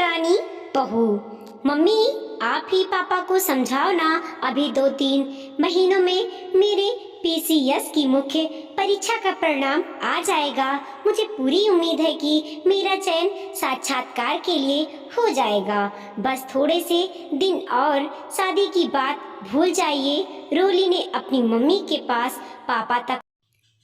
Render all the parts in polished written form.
रानी बहू। मम्मी, आप ही पापा को समझाओ ना, अभी 2-3 महीनों में मेरे पीसीएस की मुख्य परीक्षा का परिणाम आ जाएगा। मुझे पूरी उम्मीद है कि मेरा चयन साक्षात्कार के लिए हो जाएगा। बस थोड़े से दिन और शादी की बात भूल जाइए। रोली ने अपनी मम्मी के पास पापा तक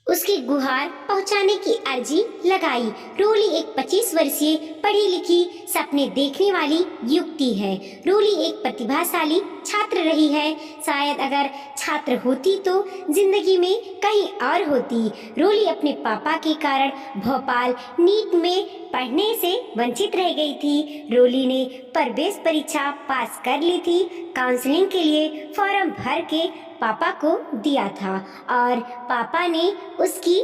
उसकी गुहार पहुंचाने की अर्जी लगाई। रोली एक 25 वर्षीय पढ़ी लिखी सपने देखने वाली युवती है। रोली एक प्रतिभाशाली छात्र रही है। शायद अगर छात्र होती तो जिंदगी में कहीं और होती। रोली अपने पापा के कारण भोपाल नीट में पढ़ने से वंचित रह गई थी। रोली ने प्रवेश परीक्षा पास कर ली थी। काउंसलिंग के लिए फॉर्म भर के पापा को दिया था और पापा ने उसकी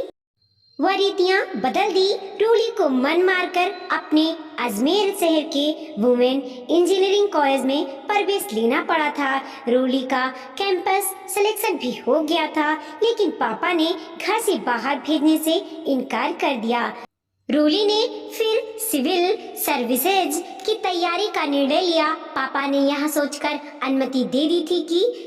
वरीतियां बदल दी। रोली को मन मारकर अपने अजमेर शहर के वुमेन इंजीनियरिंग कॉलेज में प्रवेश लेना पड़ा था। रोली का कैंपस सिलेक्शन भी हो गया था, लेकिन पापा ने घर से बाहर भेजने से इनकार कर दिया। रोली ने फिर सिविल सर्विसेज की तैयारी का निर्णय लिया। पापा ने यह सोचकर अनुमति दे दी थी कि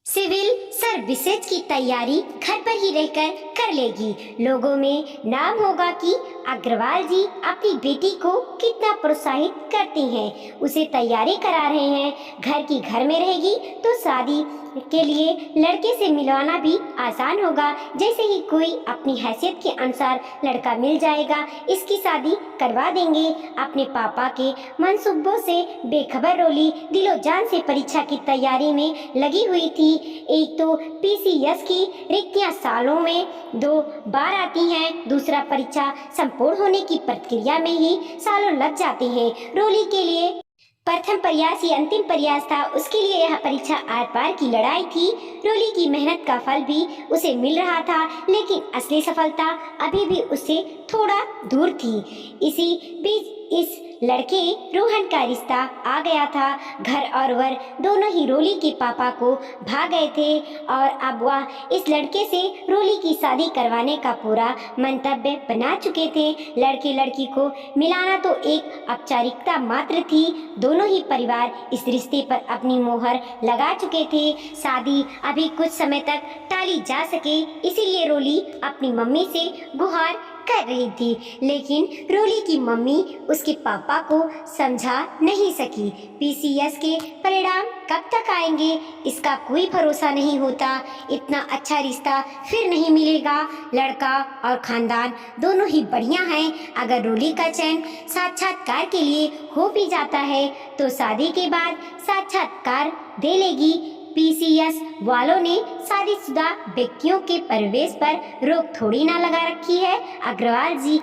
सिविल सर्विसेज की तैयारी घर पर ही रहकर कर लेगी। लोगों में नाम होगा कि अग्रवाल जी अपनी बेटी को कितना प्रोत्साहित करती हैं, उसे तैयारी करा रहे हैं। घर की घर में रहेगी तो शादी के लिए लड़के से मिलवाना भी आसान होगा। जैसे ही कोई अपनी हैसियत के अनुसार लड़का मिल जाएगा, इसकी शादी करवा देंगे। अपने पापा के मंसूबों से बेखबर रोली दिलो जान से परीक्षा की तैयारी में लगी हुई थी। एक तो पीसीएस की रिक्तियां सालों में 2 बार आती हैं, दूसरा परीक्षा संपूर्ण होने की प्रक्रिया में ही सालों लग जाते हैं। रोली के लिए प्रथम प्रयास ही अंतिम प्रयास था। उसके लिए यह परीक्षा आर पार की लड़ाई थी। रोली की मेहनत का फल भी उसे मिल रहा था, लेकिन असली सफलता अभी भी उससे थोड़ा दूर थी। इसी बीच इस लड़के रोहन का रिश्ता आ गया था। घर और वर दोनों ही रोली के पापा को भाग गए थे और अब वह इस लड़के से रोली की शादी करवाने का पूरा मंतव्य बना चुके थे। लड़के लड़की को मिलाना तो एक औपचारिकता मात्र थी। दोनों ही परिवार इस रिश्ते पर अपनी मोहर लगा चुके थे। शादी अभी कुछ समय तक टाली जा सके, इसीलिए रोली अपनी मम्मी से गुहार कर रही थी, लेकिन रोली की मम्मी उसके पापा को समझा नहीं सकी। पीसीएस के परिणाम कब तक आएंगे, इसका कोई भरोसा नहीं होता। इतना अच्छा रिश्ता फिर नहीं मिलेगा। लड़का और खानदान दोनों ही बढ़िया हैं। अगर रोली का चयन साक्षात्कार के लिए हो भी जाता है तो शादी के बाद साक्षात्कार दे लेगी। पीसीएस वालों ने शादीशुदा व्यक्तियों के प्रवेश पर रोक थोड़ी ना लगा रखी है अग्रवाल जी।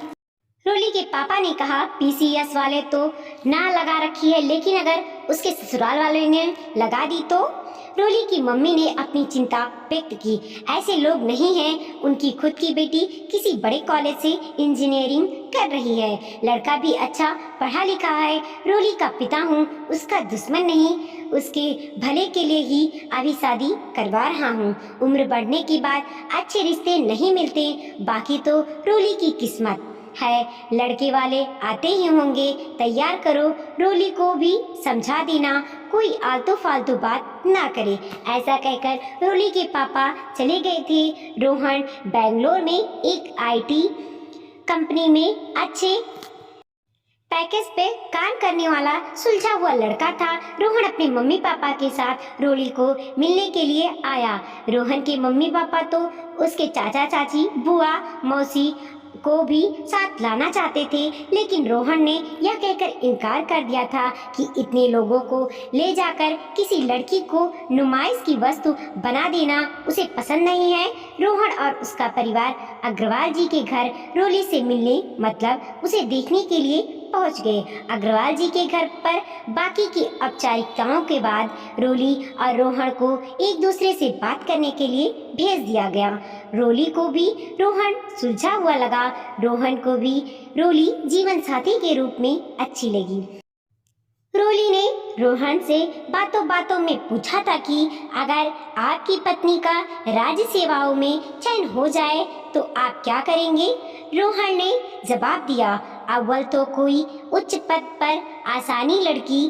रोली के पापा ने कहा, पीसीएस वाले तो ना लगा रखी है, लेकिन अगर उसके ससुराल वाले ने लगा दी तो? रोली की मम्मी ने अपनी चिंता व्यक्त की। ऐसे लोग नहीं हैं। उनकी खुद की बेटी किसी बड़े कॉलेज से इंजीनियरिंग कर रही है। लड़का भी अच्छा पढ़ा लिखा है। रोली का पिता हूँ, उसका दुश्मन नहीं। उसके भले के लिए ही अभी शादी करवा रहा हूँ। उम्र बढ़ने के बाद अच्छे रिश्ते नहीं मिलते, बाकी तो रोली की किस्मत है। लड़के वाले आते ही होंगे, तैयार करो। रोली को भी समझा देना, कोई आलतू फालतू बात ना करे। ऐसा कहकर रोली के पापा चले गए थे। रोहन बेंगलोर में एक आईटी कंपनी में अच्छे पैकेज पे काम करने वाला सुलझा हुआ लड़का था। रोहन अपने मम्मी पापा के साथ रोली को मिलने के लिए आया। रोहन के मम्मी पापा तो उसके चाचा चाची, बुआ, मौसी को भी साथ लाना चाहते थे, लेकिन रोहन ने यह कहकर इनकार कर दिया था कि इतने लोगों को ले जाकर किसी लड़की को नुमाइश की वस्तु बना देना उसे पसंद नहीं है। रोहन और उसका परिवार अग्रवाल जी के घर रोली से मिलने मतलब उसे देखने के लिए पहुंच गए। अग्रवाल जी के घर पर बाकी की औपचारिकताओं के बाद रोली और रोहन को एक दूसरे से बात करने के लिए भेज दिया गया। रोली को भी रोहन सुलझा हुआ लगा। रोहन को भी रोली जीवन साथी के रूप में अच्छी लगी। रोली ने रोहन से बातों बातों में पूछा था कि अगर आपकी पत्नी का राज्य सेवाओं में चयन हो जाए तो आप क्या करेंगे। रोहन ने जवाब दिया, अव्वल तो कोई उच्च पद पर आसानी लड़की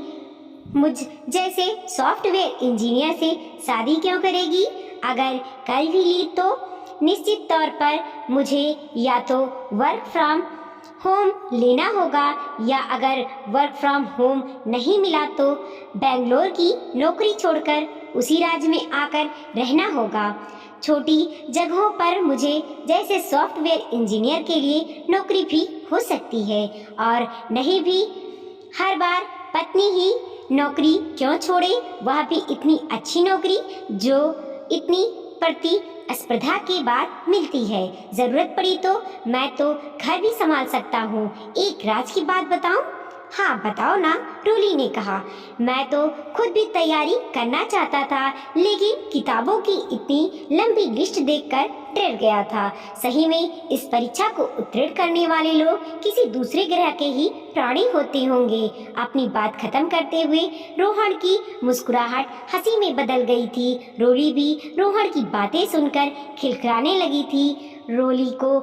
मुझ जैसे सॉफ्टवेयर इंजीनियर से शादी क्यों करेगी? अगर कर भी ली तो निश्चित तौर पर मुझे या तो वर्क फ्रॉम होम लेना होगा, या अगर वर्क फ्रॉम होम नहीं मिला तो बेंगलोर की नौकरी छोड़कर उसी राज्य में आकर रहना होगा। छोटी जगहों पर मुझे जैसे सॉफ्टवेयर इंजीनियर के लिए नौकरी भी हो सकती है, और नहीं भी हर बार पत्नी ही नौकरी क्यों छोड़े, वह भी इतनी अच्छी नौकरी जो इतनी प्रतिस्पर्धा के बाद मिलती है। जरूरत पड़ी तो मैं तो घर भी संभाल सकता हूँ। एक राज की बात बताऊं? हाँ बताओ ना, रोली ने कहा। मैं तो खुद भी तैयारी करना चाहता था, लेकिन किताबों की इतनी लंबी लिस्ट देखकर डर गया था। सही में इस परीक्षा को उत्तीर्ण करने वाले लोग किसी दूसरे ग्रह के ही प्राणी होते होंगे। अपनी बात खत्म करते हुए रोहन की मुस्कुराहट हंसी में बदल गई थी। रोली भी रोहन की बातें सुनकर खिलखिलाने लगी थी। रोली को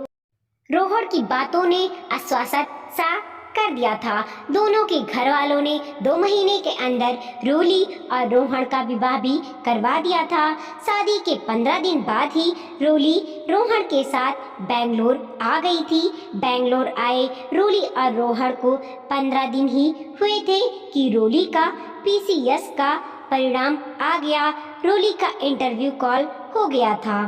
रोहन की बातों ने आश्वासक सा कर दिया था। दोनों के घर वालों ने 2 महीने के अंदर रोली और रोहन का विवाह भी करवा दिया था। शादी के 15 दिन बाद ही रोली रोहन के साथ बेंगलोर आ गई थी। बेंगलोर आए रोली और रोहन को 15 दिन ही हुए थे कि रोली का पीसीएस का परिणाम आ गया। रोली का इंटरव्यू कॉल हो गया था।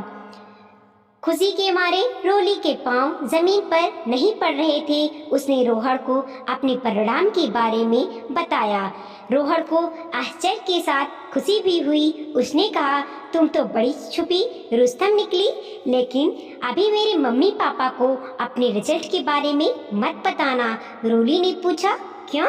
खुशी के मारे रोली के पांव जमीन पर नहीं पड़ रहे थे। उसने रोहन को अपने परिणाम के बारे में बताया। रोहन को आश्चर्य के साथ खुशी भी हुई। उसने कहा, तुम तो बड़ी छुपी रुस्तम निकली, लेकिन अभी मेरे मम्मी पापा को अपने रिजल्ट के बारे में मत बताना। रोली ने पूछा, क्यों?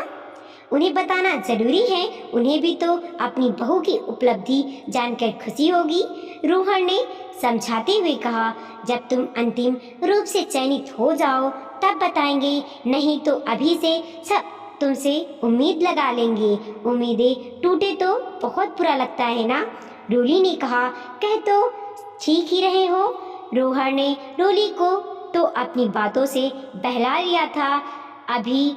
उन्हें बताना जरूरी है, उन्हें भी तो अपनी बहू की उपलब्धि जानकर खुशी होगी। रोहन ने समझाते हुए कहा, जब तुम अंतिम रूप से चयनित हो जाओ तब बताएंगे, नहीं तो अभी से सब तुमसे उम्मीद लगा लेंगे। उम्मीदें टूटे तो बहुत बुरा लगता है ना? रोली ने कहा, कह तो ठीक ही रहे हो। रोहन ने रोली को तो अपनी बातों से बहला लिया था। अभी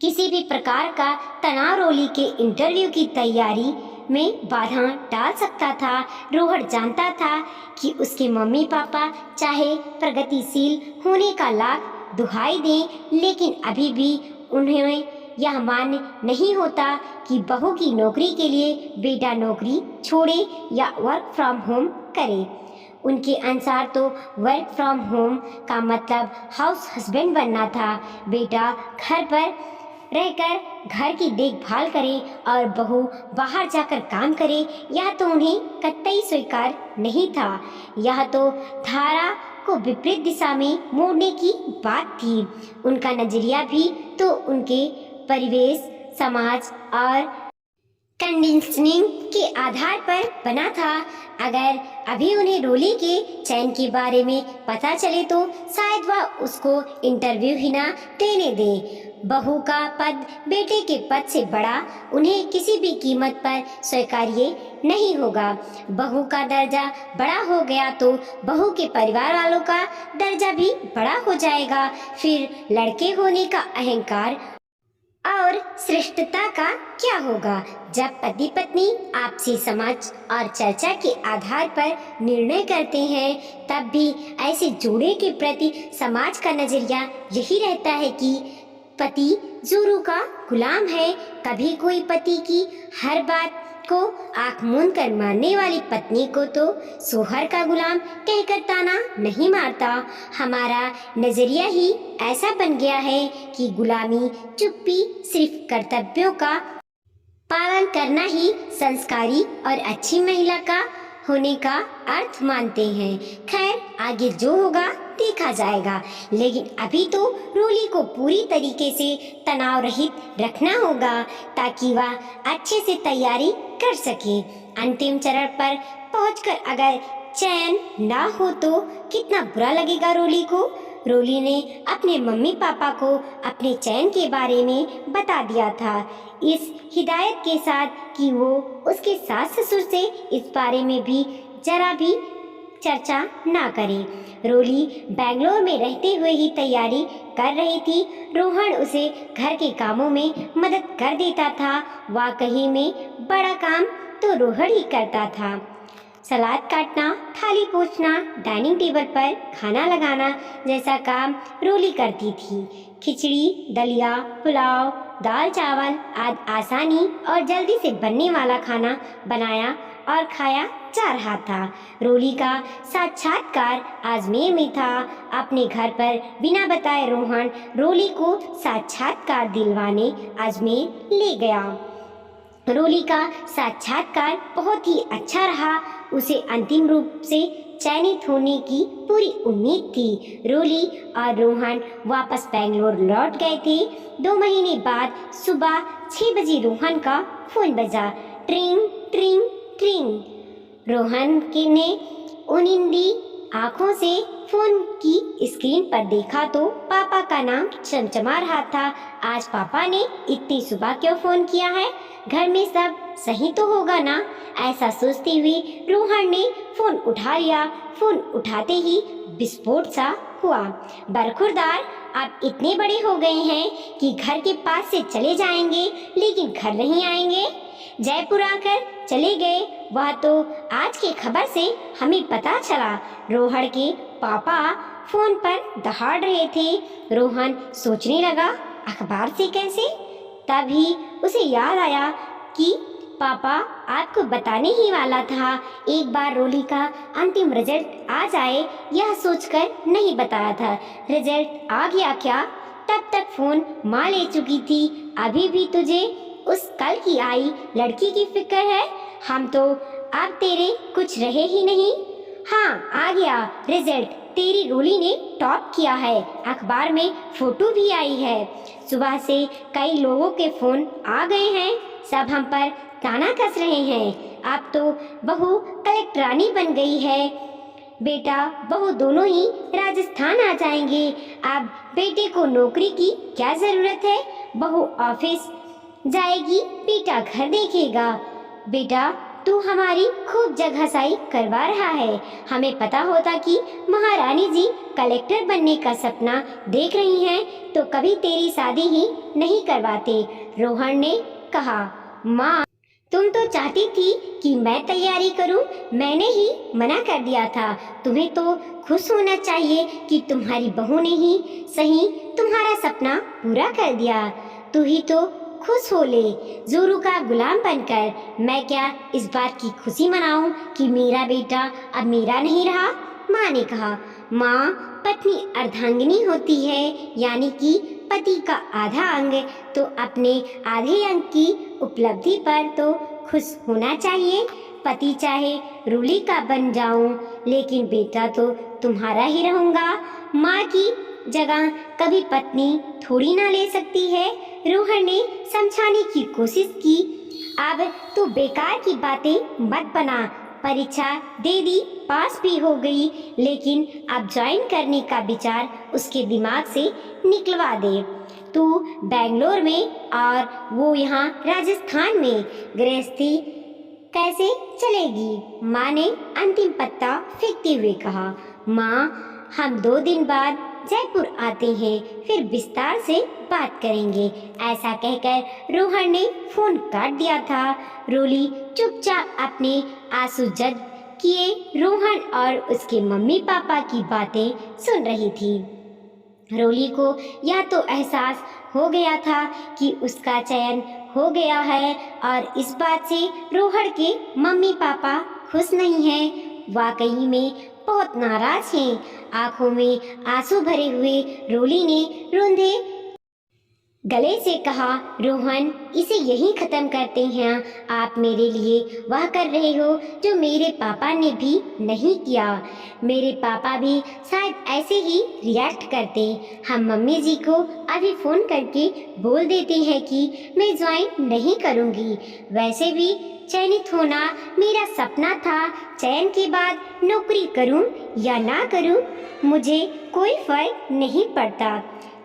किसी भी प्रकार का तनाव रोली के इंटरव्यू की तैयारी में बाधा डाल सकता था। रोहन जानता था कि उसके मम्मी पापा चाहे प्रगतिशील होने का लाभ दुहाई दें, लेकिन अभी भी उन्हें यह मान्य नहीं होता कि बहू की नौकरी के लिए बेटा नौकरी छोड़े या वर्क फ्रॉम होम करे। उनके अनुसार तो वर्क फ्रॉम होम का मतलब हाउस हस्बैंड बनना था। बेटा घर पर रहकर घर की देखभाल करे और बहू बाहर जाकर काम करे, यह तो उन्हें कतई स्वीकार नहीं था। यह तो धारा को विपरीत दिशा में मोड़ने की बात थी। उनका नजरिया भी तो उनके परिवेश, समाज और कंडीशनिंग के आधार पर बना था। अगर अभी उन्हें रोली के चयन के बारे में पता चले तो शायद वह उसको इंटरव्यू ही ना देने दे। बहू का पद बेटे के पद से बड़ा उन्हें किसी भी कीमत पर स्वीकार्य नहीं होगा। बहू का दर्जा बड़ा हो गया तो बहू के परिवार वालों का दर्जा भी बड़ा हो जाएगा। फिर लड़के होने का अहंकार और श्रेष्ठता का क्या होगा? जब पति पत्नी आपसी समझ और चर्चा के आधार पर निर्णय करते हैं, तब भी ऐसे जोड़े के प्रति समाज का नजरिया यही रहता है कि पति जोरू का गुलाम है। कभी कोई पति की हर बात को आंख मूंद कर मानने वाली पत्नी को तो सोहर का गुलाम कहकर ताना नहीं मारता। हमारा नजरिया ही ऐसा बन गया है कि गुलामी, चुप्पी, सिर्फ कर्तव्यों का पालन करना ही संस्कारी और अच्छी महिला का होने का अर्थ मानते हैं। खैर, आगे जो होगा देखा जाएगा, लेकिन अभी तो रोली को पूरी तरीके से तनाव रहित रखना होगा ताकि वह अच्छे से तैयारी कर सके। अंतिम चरण पर पहुंचकर अगर चयन ना हो तो कितना बुरा लगेगा रोली को। रोली ने अपने मम्मी पापा को अपने चयन के बारे में बता दिया था, इस हिदायत के साथ कि वो उसके सास ससुर से इस बारे में भी जरा भी चर्चा ना करें। रोली बेंगलोर में रहते हुए ही तैयारी कर रही थी। रोहन उसे घर के कामों में मदद कर देता था। वाकई में बड़ा काम तो रोहन ही करता था। सलाद काटना, थाली पोंछना, डाइनिंग टेबल पर खाना लगाना जैसा काम रोली करती थी। खिचड़ी, दलिया, पुलाव, दाल चावल आदि आसानी और जल्दी से बनने वाला खाना बनाया और खाया जा रहा था। रोली का साक्षात्कार अजमेर में था। अपने घर पर बिना बताए रोहन रोली को साक्षात्कार दिलवाने अजमेर ले गया। रोली का साक्षात्कार बहुत ही अच्छा रहा। उसे अंतिम रूप से चयनित होने की पूरी उम्मीद थी। रोली और रोहन वापस बेंगलोर लौट गए थे। 2 महीने बाद सुबह 6 बजे रोहन का फोन बजा। ट्रिंग ट्रिंग ट्रिंग। रोहन ने उनिंदी आंखों से फोन की स्क्रीन पर देखा तो पापा का नाम चमचमा रहा था। आज पापा ने इतनी सुबह क्यों फोन किया है? घर में सब सही तो होगा ना? ऐसा सोचते हुए रोहन ने फोन उठा लिया। फोन उठाते ही विस्फोट सा हुआ। बरखुरदार, आप इतने बड़े हो गए हैं कि घर के पास से चले जाएंगे लेकिन घर नहीं आएंगे। जयपुर आकर चले गए, वह तो आज की खबर से हमें पता चला। रोहन के पापा फोन पर दहाड़ रहे थे। रोहन सोचने लगा, अखबार से कैसे? तभी उसे याद आया कि पापा आपको बताने ही वाला था। एक बार रोली का अंतिम रिजल्ट आ जाए यह सोचकर नहीं बताया था। रिजल्ट आ गया क्या? तब तक फोन माँ ले चुकी थी। अभी भी तुझे उस कल की आई लड़की की फिक्र है? हम तो अब तेरे कुछ रहे ही नहीं। हाँ, आ गया रिजल्ट। तेरी रोली ने टॉप किया है। अखबार में फोटो भी आई है। सुबह से कई लोगों के फोन आ गए हैं। सब हम पर ताना कस रहे हैं। अब तो बहू कलेक्टरानी बन गई है। बेटा बहू दोनों ही राजस्थान आ जाएंगे। अब बेटे को नौकरी की क्या जरूरत है? बहू ऑफिस जाएगी, बेटा घर देखेगा। बेटा तू हमारी खूब जगहसाई करवा रहा है। हमें पता होता कि महारानी जी कलेक्टर बनने का सपना देख रही हैं तो कभी तेरी शादी ही नहीं करवाते। रोहन ने कहा, माँ तुम तो चाहती थी कि मैं तैयारी करूं, मैंने ही मना कर दिया था। तुम्हें तो खुश होना चाहिए कि तुम्हारी बहू ने ही सही तुम्हारा सपना पूरा कर दिया। तू ही तो खुश हो ले, जोरू का गुलाम बनकर। मैं क्या इस बात की खुशी मनाऊं कि मेरा बेटा अब मेरा नहीं रहा? माँ ने कहा, माँ पत्नी अर्धांगिनी होती है, यानी कि पति का आधा अंग। तो अपने आधे अंग की उपलब्धि पर तो खुश होना चाहिए। पति चाहे रूली का बन जाऊं, लेकिन बेटा तो तुम्हारा ही रहूंगा। माँ की जगह कभी पत्नी थोड़ी ना ले सकती है। रोहन ने समझाने की कोशिश की। अब तू बेकार की बातें मत बना। परीक्षा दे दी, पास भी हो गई, लेकिन अब ज्वाइन करने का विचार उसके दिमाग से निकलवा दे। तू बेंगलोर में और वो यहाँ राजस्थान में, गृहस्थी कैसे चलेगी? माँ ने अंतिम पत्ता फेंकते हुए कहा। माँ हम 2 दिन बाद जयपुर आते हैं, फिर विस्तार से बात करेंगे। ऐसा कहकर रोहन ने फोन काट दिया था। रोली चुपचाप अपने आंसू जद किए रोहन और उसके मम्मी पापा की बातें सुन रही थी। रोली को यह तो एहसास हो गया था कि उसका चयन हो गया है और इस बात से रोहन के मम्मी पापा खुश नहीं हैं। वाकई में बहुत नाराज हैं। आंखों में आंसू भरे हुए रोली ने रोंदे गले से कहा, रोहन इसे यहीं खत्म करते हैं। आप मेरे लिए वह कर रहे हो जो मेरे पापा ने भी नहीं किया। मेरे पापा भी शायद ऐसे ही रिएक्ट करते। हम मम्मी जी को अभी फ़ोन करके बोल देते हैं कि मैं ज्वाइन नहीं करूँगी। वैसे भी चयनित होना मेरा सपना था। चयन के बाद नौकरी करूँ या ना करूँ मुझे कोई फर्क नहीं पड़ता,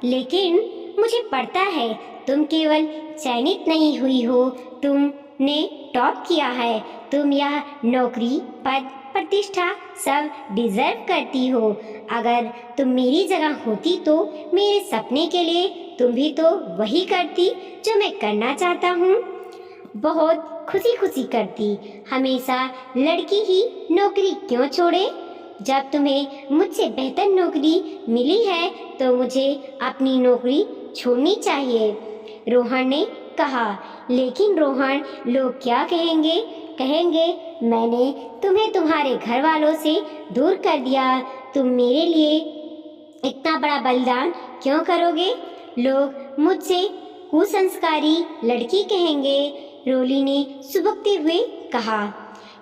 लेकिन मुझे पड़ता है। तुम केवल चयनित नहीं हुई हो, तुम ने टॉप किया है। तुम यह नौकरी, पद, प्रतिष्ठा सब डिजर्व करती हो। अगर तुम मेरी जगह होती तो मेरे सपने के लिए तुम भी तो वही करती जो मैं करना चाहता हूँ। बहुत खुशी खुशी करती। हमेशा लड़की ही नौकरी क्यों छोड़े? जब तुम्हें मुझसे बेहतर नौकरी मिली है तो मुझे अपनी नौकरी छोड़नी चाहिए, रोहन ने कहा। लेकिन रोहन, लोग क्या कहेंगे? कहेंगे मैंने तुम्हें तुम्हारे घर वालों से दूर कर दिया। तुम मेरे लिए इतना बड़ा बलिदान क्यों करोगे? लोग मुझसे कुसंस्कारी लड़की कहेंगे, रोली ने सुबकते हुए कहा।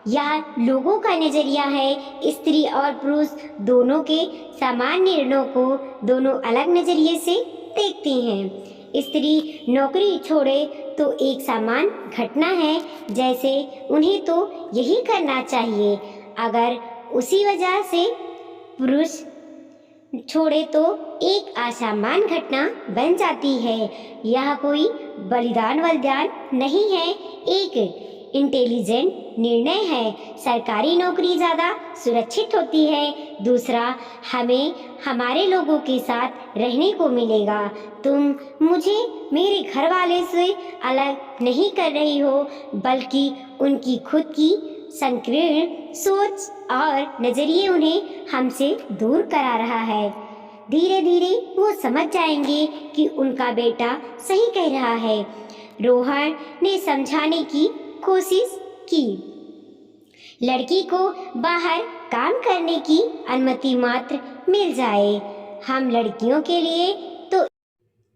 यह लोगों का नजरिया है। स्त्री और पुरुष दोनों के समान निर्णयों को दोनों अलग नजरिए से देखते हैं। स्त्री नौकरी छोड़े तो एक समान घटना है, जैसे उन्हें तो यही करना चाहिए। अगर उसी वजह से पुरुष छोड़े तो एक असामान्य घटना बन जाती है। यह कोई बलिदान नहीं है, एक इंटेलिजेंट निर्णय है। सरकारी नौकरी ज़्यादा सुरक्षित होती है। दूसरा, हमें हमारे लोगों के साथ रहने को मिलेगा। तुम मुझे मेरे घर वाले से अलग नहीं कर रही हो, बल्कि उनकी खुद की संकीर्ण सोच और नज़रिए उन्हें हमसे दूर करा रहा है। धीरे धीरे वो समझ जाएंगे कि उनका बेटा सही कह रहा है। रोहन ने समझाने की कोशिश की। लड़की को बाहर काम करने की अनुमति मात्र मिल जाए। हम लड़कियों के लिए तो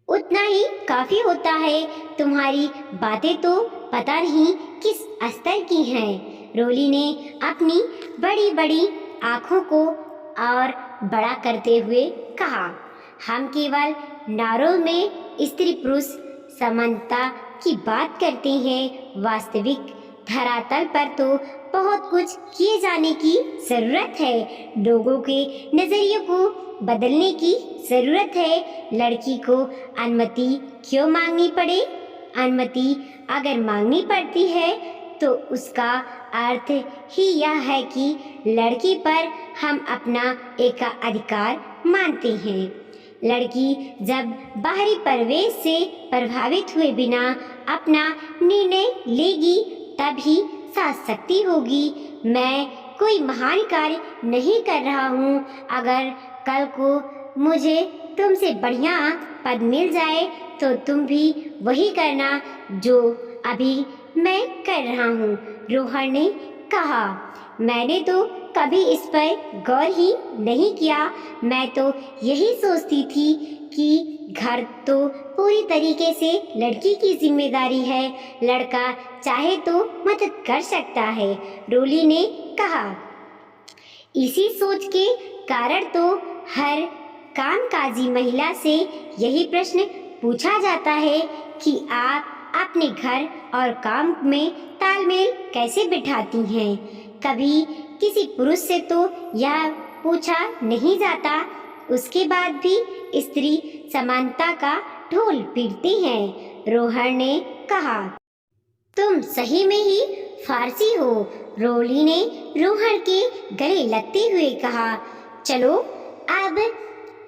उतना ही काफी होता है। तुम्हारी बातें तो पता नहीं किस स्तर की हैं। रोली ने अपनी बड़ी बड़ी आंखों को और बड़ा करते हुए कहा। हम केवल नारों में स्त्री पुरुष समानता की बात करते हैं। वास्तविक धरातल पर तो बहुत कुछ किए जाने की जरूरत है। लोगों के नजरिए को बदलने की जरूरत है। लड़की को अनुमति क्यों मांगनी पड़े? अनुमति अगर मांगनी पड़ती है तो उसका अर्थ ही यह है कि लड़की पर हम अपना एक अधिकार मानते हैं। लड़की जब बाहरी परिवेश से प्रभावित हुए बिना अपना निर्णय लेगी तब ही सशक्ति होगी। मैं कोई महान कार्य नहीं कर रहा हूँ। अगर कल को मुझे तुमसे बढ़िया पद मिल जाए तो तुम भी वही करना जो अभी मैं कर रहा हूँ, रोहन ने कहा। मैंने तो कभी इस पर गौर ही नहीं किया। मैं तो यही सोचती थी कि घर तो पूरी तरीके से लड़की की जिम्मेदारी है, लड़का चाहे तो मदद कर सकता है, रोली ने कहा। इसी सोच के कारण तो हर कामकाजी महिला से यही प्रश्न पूछा जाता है कि आप अपने घर और काम में तालमेल कैसे बिठाती हैं। कभी किसी पुरुष से तो यह पूछा नहीं जाता। उसके बाद भी स्त्री समानता का ढोल पीटती हैं, रोहन ने कहा। तुम सही में ही फारसी हो, रोली ने रोहन के गले लगते हुए कहा। चलो अब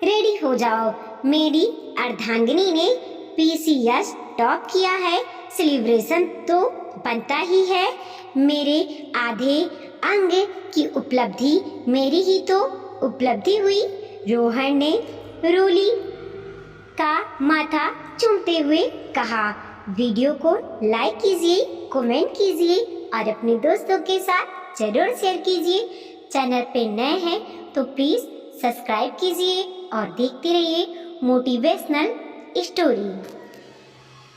रेडी हो जाओ। मेरी अर्धांगिनी ने PCS टॉप किया है, सेलिब्रेशन तो बनता ही है। मेरे आधे अंग की उपलब्धि मेरी ही तो उपलब्धि हुई, रोहन ने रोली का माथा चूमते हुए कहा। वीडियो को लाइक कीजिए, कमेंट कीजिए और अपने दोस्तों के साथ जरूर शेयर कीजिए। चैनल पे नए हैं तो प्लीज़ सब्सक्राइब कीजिए और देखते रहिए मोटिवेशनल स्टोरी।